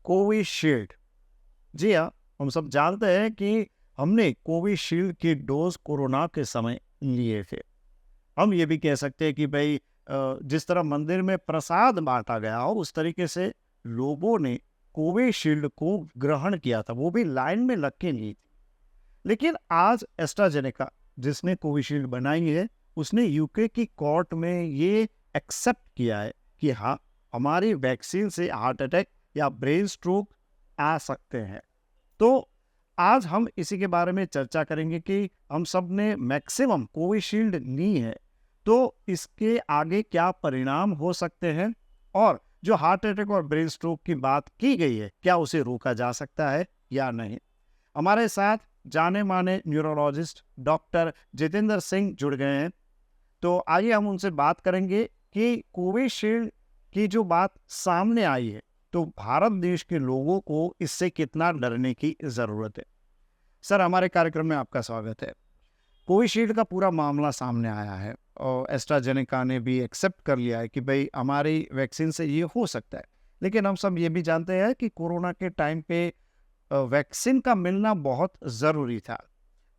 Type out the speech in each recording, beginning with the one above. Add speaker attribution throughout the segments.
Speaker 1: Covishield. जी हाँ, हम सब जानते हैं कि हमने कोविशील्ड की डोज कोरोना के समय लिए थे। हम ये भी कह सकते हैं कि भई जिस तरह मंदिर में प्रसाद बाँटा गया हो, उस तरीके से लोगों ने कोविशील्ड को ग्रहण किया था, वो भी लाइन में लग के ली थी। लेकिन आज एस्ट्राज़ेनेका जिसने कोविशील्ड बनाई है, उसने यूके की कोर्ट में ये एक्सेप्ट किया है कि हाँ, हमारी वैक्सीन से हार्ट अटैक या ब्रेन स्ट्रोक आ सकते हैं। तो आज हम इसी के बारे में चर्चा करेंगे कि हम सब ने मैक्सिमम कोविशील्ड ली है, तो इसके आगे क्या परिणाम हो सकते हैं और जो हार्ट अटैक और ब्रेन स्ट्रोक की बात की गई है, क्या उसे रोका जा सकता है या नहीं? हमारे साथ जाने-माने न्यूरोलॉजिस्ट डॉक्टर जितेंद्र सिंह जुड़ गए हैं। तो आइए हम उनसे बात करेंगे कि कोविशील्ड की जो बात सामने आई है, तो भारत देश के लोगों को इससे कितना डरने की ज़रूरत है। सर, हमारे कार्यक्रम में आपका स्वागत है। कोविशील्ड का पूरा मामला सामने आया है और एस्ट्राजेनेका ने भी एक्सेप्ट कर लिया है कि भई हमारी वैक्सीन से ये हो सकता है। लेकिन हम सब ये भी जानते हैं कि कोरोना के टाइम पे वैक्सीन का मिलना बहुत ज़रूरी था।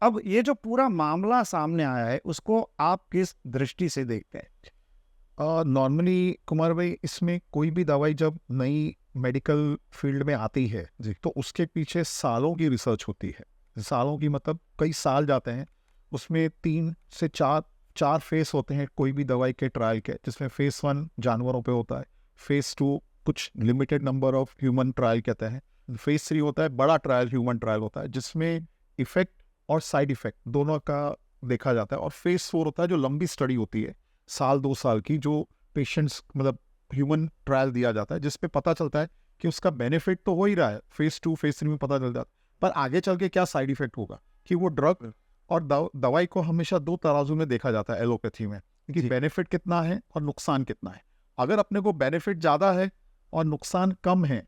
Speaker 1: अब ये जो पूरा मामला सामने आया है, उसको आप किस दृष्टि से देखते हैं?
Speaker 2: नॉर्मली कुमार भाई, इसमें कोई भी दवाई जब नई मेडिकल फील्ड में आती है
Speaker 1: जी।
Speaker 2: तो उसके पीछे सालों की रिसर्च होती है। सालों की मतलब कई साल जाते हैं। उसमें 3 से 4 फेस होते हैं कोई भी दवाई के ट्रायल के, जिसमें फेस 1 जानवरों पे होता है, फेस 2 कुछ limited number of human trial कहते हैं, फेस 3 होता है बड़ा ट्रायल, ह्यूमन ट्रायल होता है, जिसमें इफेक्ट और साइड इफेक्ट दोनों का देखा जाता है, और फेस 4 होता है जो लंबी स्टडी होती है, 1 साल 2 साल की, जो पेशेंट्स मतलब ह्यूमन ट्रायल दिया जाता है, जिसपे पता चलता है कि उसका बेनिफिट तो हो ही रहा है, फेस 2 फेस 3 में पता चल जाता है, पर आगे चल के क्या साइड इफेक्ट होगा, कि वो ड्रग और दवाई को हमेशा 2 तराजू में देखा जाता है एलोपैथी में, कि
Speaker 1: जी।
Speaker 2: बेनिफिट कितना है और नुकसान कितना है। अगर अपने को बेनिफिट ज़्यादा है और नुकसान कम है,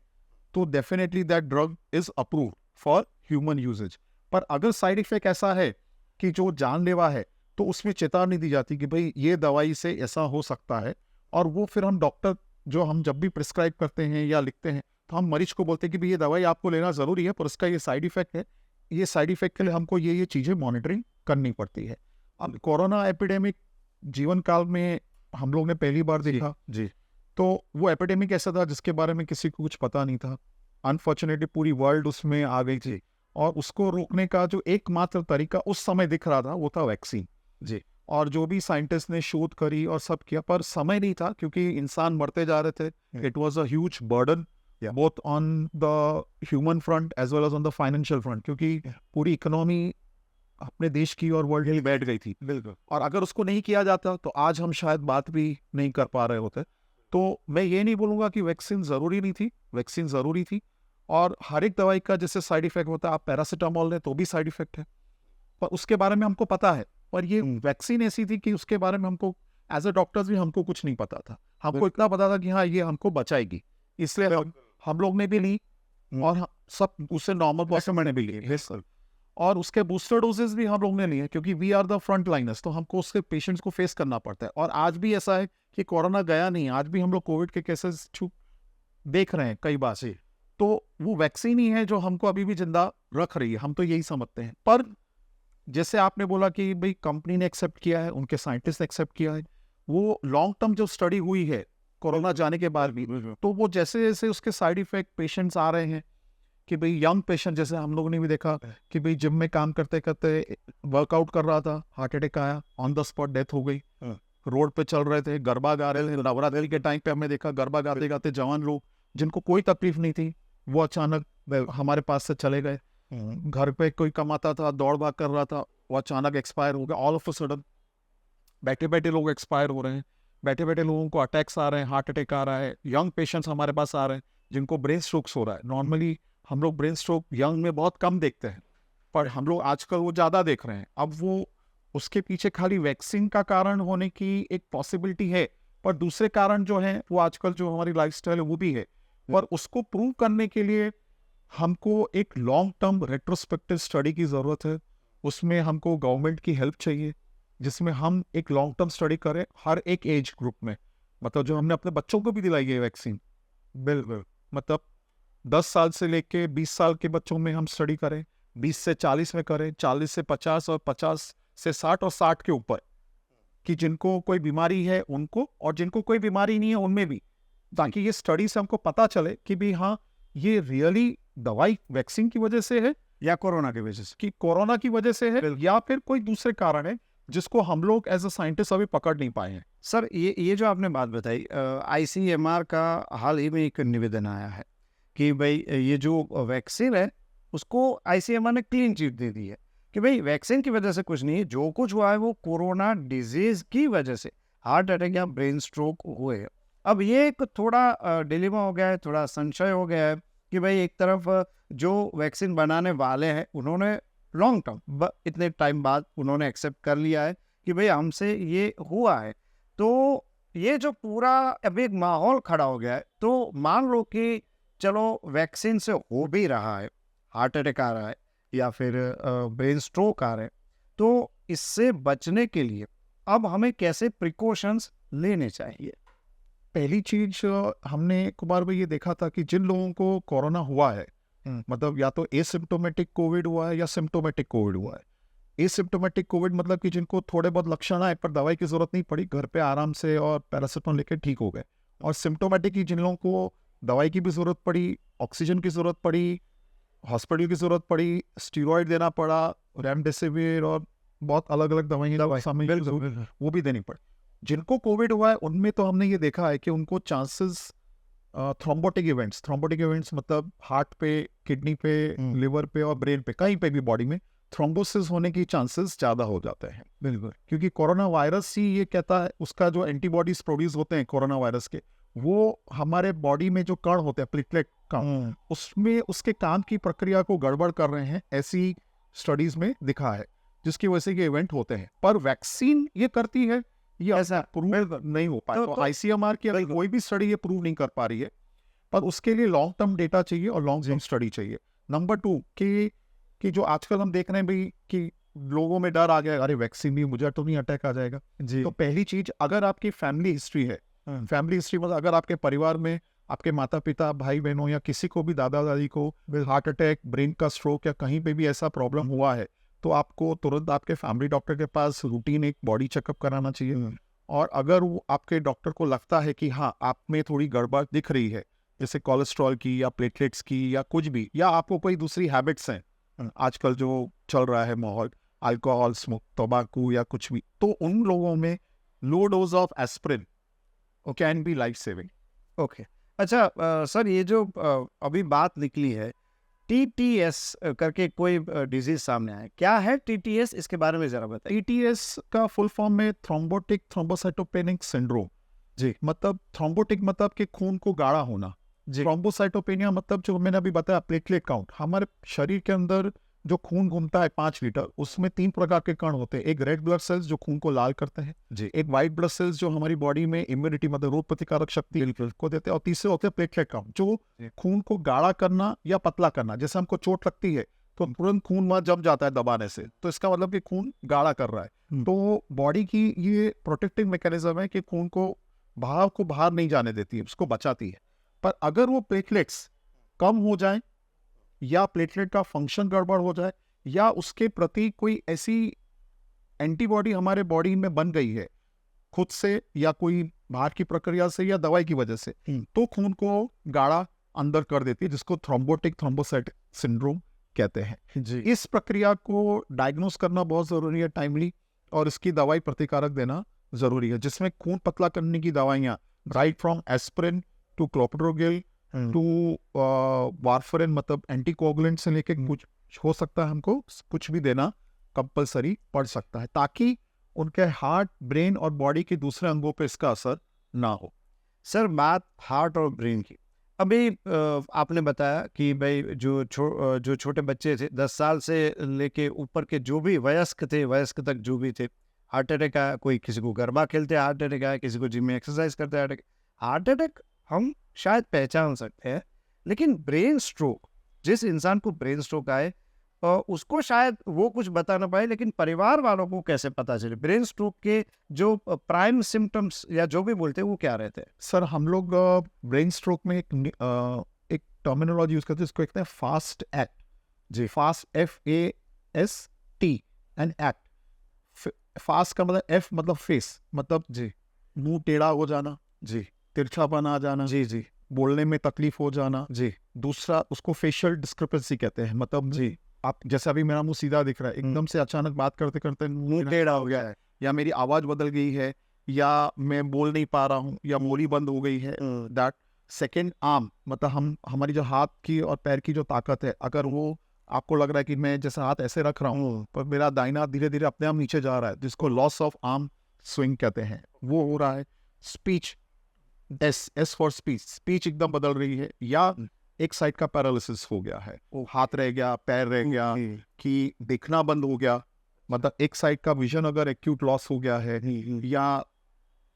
Speaker 2: तो definitely that drug is approved for human usages. पर अगर साइड इफेक्ट ऐसा है कि जो जानलेवा है, तो उसमें चेतावनी दी जाती कि भाई ये दवाई से ऐसा हो सकता है, और वो फिर हम डॉक्टर जो हम जब भी प्रिस्क्राइब करते हैं या लिखते हैं, तो हम मरीज को बोलते हैं कि भाई ये दवाई आपको लेना ज़रूरी है, पर उसका ये साइड इफेक्ट है, ये साइड इफेक्ट के लिए हमको ये चीज़ें मॉनिटरिंग करनी पड़ती है। अब कोरोना एपिडेमिक जीवन काल में हम लोग ने पहली बार देखा,
Speaker 1: जी।
Speaker 2: तो वो एपिडेमिक ऐसा था जिसके बारे में किसी को कुछ पता नहीं था। अनफॉर्चुनेटली पूरी वर्ल्ड उसमें आ गई थी, और उसको रोकने का जो एकमात्र तरीका उस समय दिख रहा था वो था वैक्सीन।
Speaker 1: जी।
Speaker 2: और जो भी साइंटिस्ट ने शोध करी और सब किया, पर समय नहीं था, क्योंकि इंसान मरते जा रहे थे। It was a huge burden
Speaker 1: Yeah.
Speaker 2: Both on the human front as well as on the financial front, क्योंकि पूरी इकोनॉमी अपने देश की और वर्ल्ड की बैठ गई थी।
Speaker 1: बिल्कुल।
Speaker 2: और अगर उसको नहीं किया जाता तो आज हम शायद बात भी नहीं कर पा रहे होते। तो मैं ये नहीं बोलूँगा कि वैक्सीन ज़रूरी नहीं थी, वैक्सीन ज़रूरी थी। और हर एक दवाई का जैसे साइड इफेक्ट होता है, आप पैरासीटामोल लें तो भी साइड इफेक्ट है, पर उसके बारे में हमको पता है। पर ये वैक्सीन ऐसी थी कि उसके बारे में हमको एज अ डॉक्टर्स भी हमको कुछ नहीं पता था। हमको इतना पता था कि हाँ ये हमको बचाएगी, इसलिए हम लोग ने भी ली, और सब उससे नॉर्मल पर्सन मैंने भी ली। और उसके बूस्टर डोजेस भी हम लोग ने लिए, क्योंकि we are the front liners, तो हमको उसके पेशेंट्स को फेस करना पड़ता है। और आज भी ऐसा है कि कोरोना गया नहीं, आज भी हम लोग कोविड के केसेस देख रहे हैं कई बार से। तो वो वैक्सीन ही है जो हमको अभी भी जिंदा रख रही है, हम तो यही समझते हैं। पर जैसे आपने बोला कि भाई कंपनी ने एक्सेप्ट किया है, उनके साइंटिस्ट ने एक्सेप्ट किया है, वो लॉन्ग टर्म जो स्टडी हुई है कोरोना जाने के बाद भी, तो वो जैसे जैसे उसके साइड इफेक्ट पेशेंट्स आ रहे हैं, कि भाई यंग पेशेंट, जैसे हम लोगों ने भी देखा कि भाई जिम में काम करते करते वर्कआउट कर रहा था, हार्ट अटैक आया, ऑन द स्पॉट डेथ हो गई। रोड पे चल रहे थे, गरबा गा रहे थे, नवरात्रि के टाइम पे हमने देखा गरबा गाते गाते जवान लोग जिनको कोई तकलीफ नहीं थी, वो अचानक हमारे पास से चले गए। घर पे कोई कमाता था, दौड़ भाग कर रहा था, वो अचानक एक्सपायर हो गया। ऑल ऑफ अ सडन बैठे बैठे लोग एक्सपायर हो रहे हैं, बैठे बैठे लोगों को अटैक्स आ रहे हैं, हार्ट अटैक आ रहा है। यंग पेशेंट्स हमारे पास आ रहे हैं जिनको ब्रेन स्ट्रोक्स हो रहा है। नॉर्मली हम लोग ब्रेन स्ट्रोक यंग में बहुत कम देखते हैं, पर हम लोग आजकल वो ज़्यादा देख रहे हैं। अब वो उसके पीछे खाली वैक्सीन का कारण होने की एक पॉसिबिलिटी है, पर दूसरे कारण जो हैं वो आजकल जो हमारी लाइफस्टाइल है वो भी है। पर उसको प्रूव करने के लिए हमको एक लॉन्ग टर्म रेट्रोस्पेक्टिव स्टडी की ज़रूरत है। उसमें हमको गवर्नमेंट की हेल्प चाहिए, जिसमें हम एक लॉन्ग टर्म स्टडी करें हर एक एज ग्रुप में। मतलब जो हमने अपने बच्चों को भी दिलाई है वैक्सीन, बिल्कुल, मतलब 10 साल से लेके 20 साल के बच्चों में हम स्टडी करें, 20 से 40 में करें, 40 से 50 और 50 से 60 और 60 के ऊपर, कि जिनको कोई बीमारी है उनको और जिनको कोई बीमारी नहीं है उनमें भी, ताकि ये स्टडी से हमको पता चले कि भी हाँ ये रियली दवाई वैक्सीन की वजह से है
Speaker 1: या कोरोना की वजह से।
Speaker 2: कि कोरोना की वजह से है या फिर कोई दूसरे कारण है जिसको हम लोग एज अ साइंटिस्ट अभी पकड़ नहीं पाए हैं।
Speaker 1: सर ये जो आपने बात बताई, आईसीएमआर का हाल ही में एक निवेदन आया है कि भाई ये जो वैक्सीन है उसको आईसीएमआर ने क्लीन चिट दे दी है कि भाई वैक्सीन की वजह से कुछ नहीं है, जो कुछ हुआ है वो कोरोना डिजीज की वजह से हार्ट अटैक या ब्रेन स्ट्रोक हुए हैं। अब ये एक थोड़ा डिलेमा हो गया है, थोड़ा संशय हो गया है कि भाई एक तरफ जो वैक्सीन बनाने वाले हैं उन्होंने लॉन्ग टर्म इतने टाइम बाद उन्होंने एक्सेप्ट कर लिया है कि भाई हमसे ये हुआ है, तो ये जो पूरा अभी एक माहौल खड़ा हो गया है, तो मान लो कि चलो वैक्सीन से हो भी रहा है, हार्ट अटैक आ रहा है या फिर ब्रेन स्ट्रोक आ रहे हैं, तो इससे बचने के लिए अब हमें कैसे प्रिकॉशंस लेने चाहिए?
Speaker 2: पहली चीज हमने कुमार भाई ये देखा था कि जिन लोगों को कोरोना हुआ है, मतलब या तो एसिम्प्टोमेटिक कोविड हुआ है या सिम्प्टोमेटिक कोविड हुआ है। एसिम्प्टोमेटिक कोविड मतलब कि जिनको थोड़े बहुत लक्षण आए पर दवाई की जरूरत नहीं पड़ी, घर पे आराम से और पैरासिटामोल लेके ठीक हो गए। और सिम्प्टोमेटिक की जिन लोगों को दवाई की भी जरूरत पड़ी, ऑक्सीजन की जरूरत पड़ी, हॉस्पिटल की जरूरत पड़ी, स्टीरॉयड देना पड़ा, रेमडेसिविर और बहुत अलग अलग दवाइयाँ वो भी देनी पड़ी। जिनको कोविड हुआ है उनमें तो हमने ये देखा है कि उनको चांसेस थ्रोम्बोटिक इवेंट्स मतलब हार्ट पे, किडनी पे, लिवर पे और ब्रेन पे, कहीं पे भी बॉडी में थ्रोम्बोसिस होने की चांसेस ज़्यादा हो जाते हैं।
Speaker 1: बिल्कुल,
Speaker 2: क्योंकि कोरोना वायरस ही ये कहता है, उसका जो एंटीबॉडीज प्रोड्यूस होते हैं कोरोना वायरस के, वो हमारे बॉडी में जो कण होते हैं प्लेटलेट कण, उसमें उसके काम की प्रक्रिया को गड़बड़ कर रहे हैं, ऐसी स्टडीज में दिखा है, जिसकी वजह से ये इवेंट होते हैं। पर वैक्सीन ये करती है, ये ऐसा प्रूव नहीं हो पाया। तो आईसीएमआर की अगर कोई भी स्टडी ये प्रूव नहीं कर पा रही है, पर उसके लिए लॉन्ग टर्म डेटा चाहिए और लॉन्ग टर्म स्टडी चाहिए। नंबर 2 कि जो आजकल हम देख रहे हैं भाई कि लोगों में डर आ गया, अरे वैक्सीन भी मुझे तो नहीं अटैक आ जाएगा जी। तो पहली चीज, अगर आपकी फैमिली हिस्ट्री है, फैमिली हिस्ट्री मतलब अगर आपके परिवार में आपके माता पिता, भाई बहनों या किसी को भी, दादा दादी को हार्ट अटैक, ब्रेन का स्ट्रोक या कहीं पे भी ऐसा प्रॉब्लम हुआ है, तो आपको तुरंत आपके फैमिली डॉक्टर के पास रूटीन एक बॉडी चेकअप कराना चाहिए। और अगर वो आपके डॉक्टर को लगता है कि हाँ आप में थोड़ी गड़बड़ दिख रही है, जैसे कोलेस्ट्रॉल की या प्लेटलेट्स की या कुछ भी, या आपको कोई दूसरी हैबिट्स हैं, आजकल जो चल रहा है माहौल, अल्कोहल, स्मोक, तंबाकू या कुछ भी, तो उन लोगों में low dose of aspirin can be life saving.
Speaker 1: Okay, अच्छा सर, ये जो अभी बात निकली है टीटीएस करके कोई डिजीज सामने आया, क्या है टीटीएस, इसके बारे में जरा बताइए।
Speaker 2: टीटीएस का फुल फॉर्म में थ्रोम्बोटिक थ्रोम्बोसाइटोपेनिक सिंड्रोम
Speaker 1: जी।
Speaker 2: मतलब थ्रोम्बोटिक मतलब कि खून को गाढ़ा होना, थ्रोम्बोसाइटोपेनिया मतलब जो मैंने अभी बताया प्लेटलेट काउंट। हमारे शरीर के अंदर जो खून घूमता है 5 लीटर, उसमें 3 प्रकार के कण होते हैं। एक रेड ब्लड सेल्स जो खून को लाल करते हैं
Speaker 1: जी।
Speaker 2: एक व्हाइट ब्लड सेल्स जो हमारी बॉडी में इम्यूनिटी मतलब रोग प्रतिकारक शक्ति को देते हैं, और तीसरे होते हैं प्लेटलेट काउंट जो खून को गाढ़ा करना या पतला करना। जैसे हमको चोट लगती है तो तुरंत खून वहां जम जाता है दबाने से, तो इसका मतलब कि खून गाढ़ा कर रहा है। तो बॉडी की ये प्रोटेक्टिव मैकेनिज्म है कि खून को भाव को बाहर नहीं जाने देती है, उसको बचाती है। पर अगर वो प्लेटलेट्स कम हो जाए या प्लेटलेट का फंक्शन गड़बड़ हो जाए या उसके प्रति कोई ऐसी एंटीबॉडी हमारे बॉडी में बन गई है खुद से या कोई बाहर की प्रक्रिया से या दवाई की वजह से, तो खून को गाढ़ा अंदर कर देती है, जिसको थ्रोम्बोटिक थ्रोम्बोसाइटिक सिंड्रोम कहते हैं
Speaker 1: जी।
Speaker 2: इस प्रक्रिया को डायग्नोस करना बहुत जरूरी है टाइमली, और इसकी दवाई प्रतिकारक देना जरूरी है, जिसमें खून पतला करने की दवाइयां right from aspirin to clopidogrel to warfarin मतलब एंटीकोगुलेंट से लेके कुछ हो सकता है हमको कुछ भी देना कंपलसरी पड़ सकता है, ताकि उनके हार्ट, ब्रेन और बॉडी के दूसरे अंगों पे इसका असर ना हो।
Speaker 1: सर, बात हार्ट और ब्रेन की, अभी आपने बताया कि भाई जो छोटे बच्चे थे 10 साल से लेके ऊपर के जो भी वयस्क थे, वयस्क तक जो भी थे, हार्ट अटैक आया, कोई किसी को गरबा खेलते हार्ट अटैक आया, किसी को जिम में एक्सरसाइज करते हार्ट अटैक हम शायद पहचान सकते हैं, लेकिन ब्रेन स्ट्रोक, जिस इंसान को ब्रेन स्ट्रोक आए उसको शायद वो कुछ बता ना पाए, लेकिन परिवार वालों को कैसे पता चले ब्रेन स्ट्रोक के जो प्राइम सिम्टम्स या जो भी बोलते हैं वो क्या रहते हैं?
Speaker 2: सर हम लोग ब्रेन स्ट्रोक में एक टर्मिनोलॉजी यूज करते हैं, इसको कहते हैं फास्ट एक्ट।
Speaker 1: जी।
Speaker 2: Fast, FAST and act. फास्ट का मतलब, F मतलब फेस, मतलब
Speaker 1: जी।
Speaker 2: मुंह टेढ़ा हो जाना,
Speaker 1: जी।
Speaker 2: तिरछापन आ जाना,
Speaker 1: जी। जी।
Speaker 2: बोलने में तकलीफ हो जाना।
Speaker 1: जी।
Speaker 2: दूसरा उसको फेशियल डिस्क्रिपेंसी कहते हैं, मतलब
Speaker 1: जी।
Speaker 2: आप जैसे अभी मेरा मुंह सीधा दिख रहा है, एकदम से अचानक बात करते करते मुंह टेढ़ा हो गया है, या मेरी आवाज बदल गई है, या मैं बोल नहीं पा रहा हूँ, या बोली बंद हो गई है। दैट सेकेंड आर्म, मतलब हमारी जो हाथ की और पैर की जो ताकत है, अगर वो आपको लग रहा है कि मैं जैसे हाथ ऐसे रख रहा हूँ पर मेरा दाहिना धीरे धीरे अपने आप नीचे जा रहा है, जिसको लॉस ऑफ आर्म स्विंग कहते हैं, वो हो रहा है। Speech, S for speech, speech एकदम बदल रही है, या एक साइड का पैरालिसिस हो गया है, हाथ रह गया, पैर रह गया, कि देखना बंद हो गया, मतलब एक साइड का विजन अगर एक्यूट लॉस हो गया है, या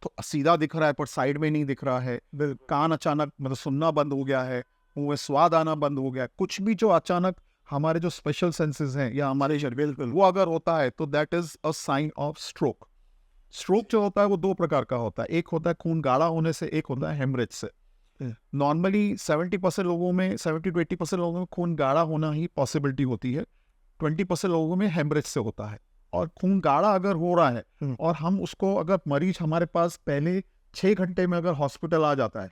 Speaker 2: तो सीधा दिख रहा है पर साइड में नहीं दिख रहा है, कान अचानक मतलब सुनना बंद हो गया है, मुंह में स्वाद आना बंद हो गया है, कुछ भी जो अचानक हमारे जो स्पेशल सेंसेस हैं या हमारे शरीर, वो अगर होता है तो that is a sign of stroke. Stroke जो होता है वो दो प्रकार का होता है, एक होता है खून गाढ़ा होने से, एक होता है हेमरेज से। नॉर्मली 70% लोगों में, 70 to 80% लोगों में खून गाढ़ा होना ही पॉसिबिलिटी होती है, 20% लोगों में हेमरेज से होता है। और खून गाढ़ा अगर हो रहा है और हम उसको, अगर मरीज हमारे पास पहले 6 घंटे में अगर हॉस्पिटल आ जाता है,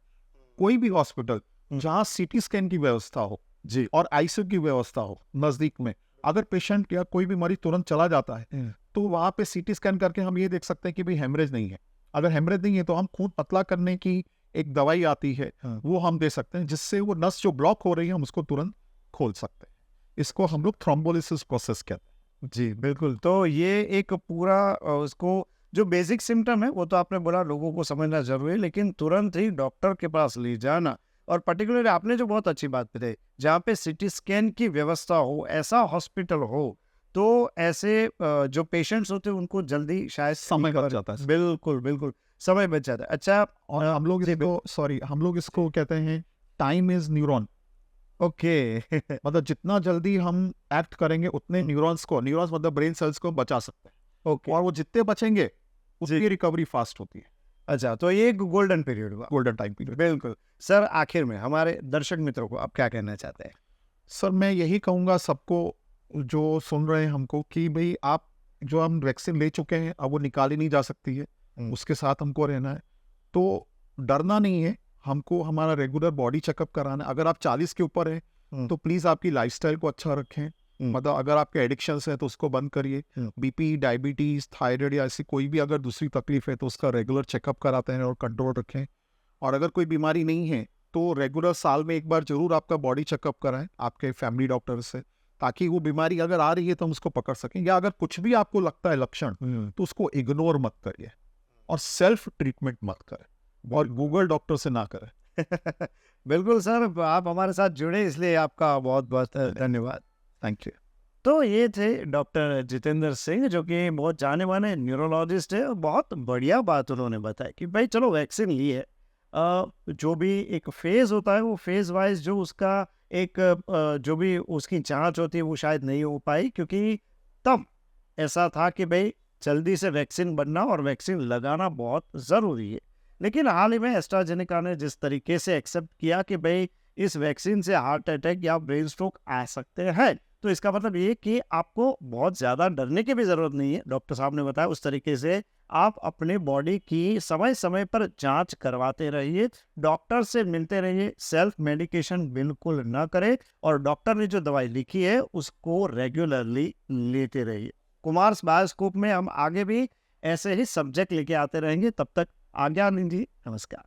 Speaker 2: कोई भी हॉस्पिटल जहाँ CT स्कैन की व्यवस्था हो
Speaker 1: जी।
Speaker 2: और ICU की व्यवस्था हो नजदीक में, अगर पेशेंट या कोई भी मरीज तुरंत चला जाता है तो वहां पे CT स्कैन करके हम ये देख सकते हैं कि भाई हेमरेज नहीं है। अगर हेमरेज नहीं है तो हम खून पतला करने की एक दवाई आती है, वो हम दे सकते हैं, जिससे वो नस जो ब्लॉक हो रही है हम उसको तुरंत खोल सकते हैं। इसको हम लोग थ्रोम्बोलिसिस प्रोसेस कहते हैं।
Speaker 1: जी, बिल्कुल। तो ये एक पूरा उसको जो बेसिक सिम्पटम है वो तो आपने बोला लोगों को समझना ज़रूरी है, लेकिन तुरंत ही डॉक्टर के पास ले जाना, और पर्टिकुलरली आपने जो बहुत अच्छी बात बताई, जहाँ पे CT स्कैन की व्यवस्था हो, ऐसा हॉस्पिटल हो, तो ऐसे जो पेशेंट्स होते हैं उनको जल्दी शायद
Speaker 2: समय बच जाता है।
Speaker 1: बिल्कुल, बिल्कुल, समय बच जाता है। अच्छा,
Speaker 2: और हम लोग
Speaker 1: जी,
Speaker 2: इसको, सॉरी, हम लोग इसको कहते हैं टाइम इज न्यूरॉन।
Speaker 1: ओके।
Speaker 2: मतलब जितना जल्दी हम एक्ट करेंगे उतने न्यूरॉन्स मतलब ब्रेन सेल्स को बचा सकते हैं,
Speaker 1: ओके।
Speaker 2: और वो जितने बचेंगे उतनी रिकवरी फास्ट होती है।
Speaker 1: अच्छा, तो ये एक गोल्डन पीरियड हुआ।
Speaker 2: Golden time period.
Speaker 1: बिल्कुल। सर, आखिर में हमारे दर्शक मित्रों को आप क्या कहना चाहते हैं?
Speaker 2: सर मैं यही कहूँगा सबको जो सुन रहे हैं हमको, कि भाई आप जो हम वैक्सीन ले चुके हैं अब वो निकाली नहीं जा सकती है, उसके साथ हमको रहना है, तो डरना नहीं है, हमको हमारा रेगुलर बॉडी चेकअप कराना है। अगर आप 40 के ऊपर हैं तो प्लीज़ आपकी लाइफस्टाइल को अच्छा रखें, मतलब अगर आपके एडिक्शंस हैं तो उसको बंद करिए, BP, डायबिटीज़, थायराइड या ऐसी कोई भी अगर दूसरी तकलीफ है तो उसका रेगुलर चेकअप कराते हैं और कंट्रोल रखें। और अगर कोई बीमारी नहीं है तो रेगुलर साल में एक बार जरूर आपका बॉडी चेकअप कराएं आपके फैमिली डॉक्टर से, ताकि वो बीमारी अगर आ रही है तो हम उसको पकड़ सकें, या अगर कुछ भी आपको लगता है लक्षण तो उसको इग्नोर मत करिए, और सेल्फ ट्रीटमेंट मत करें, और गूगल डॉक्टर से ना करें।
Speaker 1: बिल्कुल सर, आप हमारे साथ जुड़े इसलिए आपका बहुत बहुत धन्यवाद।
Speaker 2: Thank you.
Speaker 1: तो ये थे डॉक्टर जितेंद्र सिंह, जो कि बहुत जाने माने न्यूरोलॉजिस्ट है, और बहुत बढ़िया बात उन्होंने बताई कि भाई चलो वैक्सीन ली है, जो भी एक फेज़ होता है वो फेज़ वाइज जो उसका एक जो भी उसकी जांच होती है वो शायद नहीं हो पाई, क्योंकि तब ऐसा था कि भाई जल्दी से वैक्सीन बनना और वैक्सीन लगाना बहुत ज़रूरी है। लेकिन हाल ही में एस्ट्राजेनेका ने जिस तरीके से एक्सेप्ट किया कि भाई इस वैक्सीन से हार्ट अटैक या ब्रेन स्ट्रोक आ सकते हैं, तो इसका मतलब ये कि आपको बहुत ज़्यादा डरने की भी ज़रूरत नहीं है। डॉक्टर साहब ने बताया उस तरीके से आप अपने बॉडी की समय समय पर जांच करवाते रहिए, डॉक्टर से मिलते रहिए, सेल्फ मेडिकेशन बिल्कुल ना करें, और डॉक्टर ने जो दवाई लिखी है उसको रेगुलरली लेते रहिए। कुमार्स बायोस्कोप में हम आगे भी ऐसे ही सब्जेक्ट लेके आते रहेंगे। तब तक आज्ञा दीजिए, नमस्कार।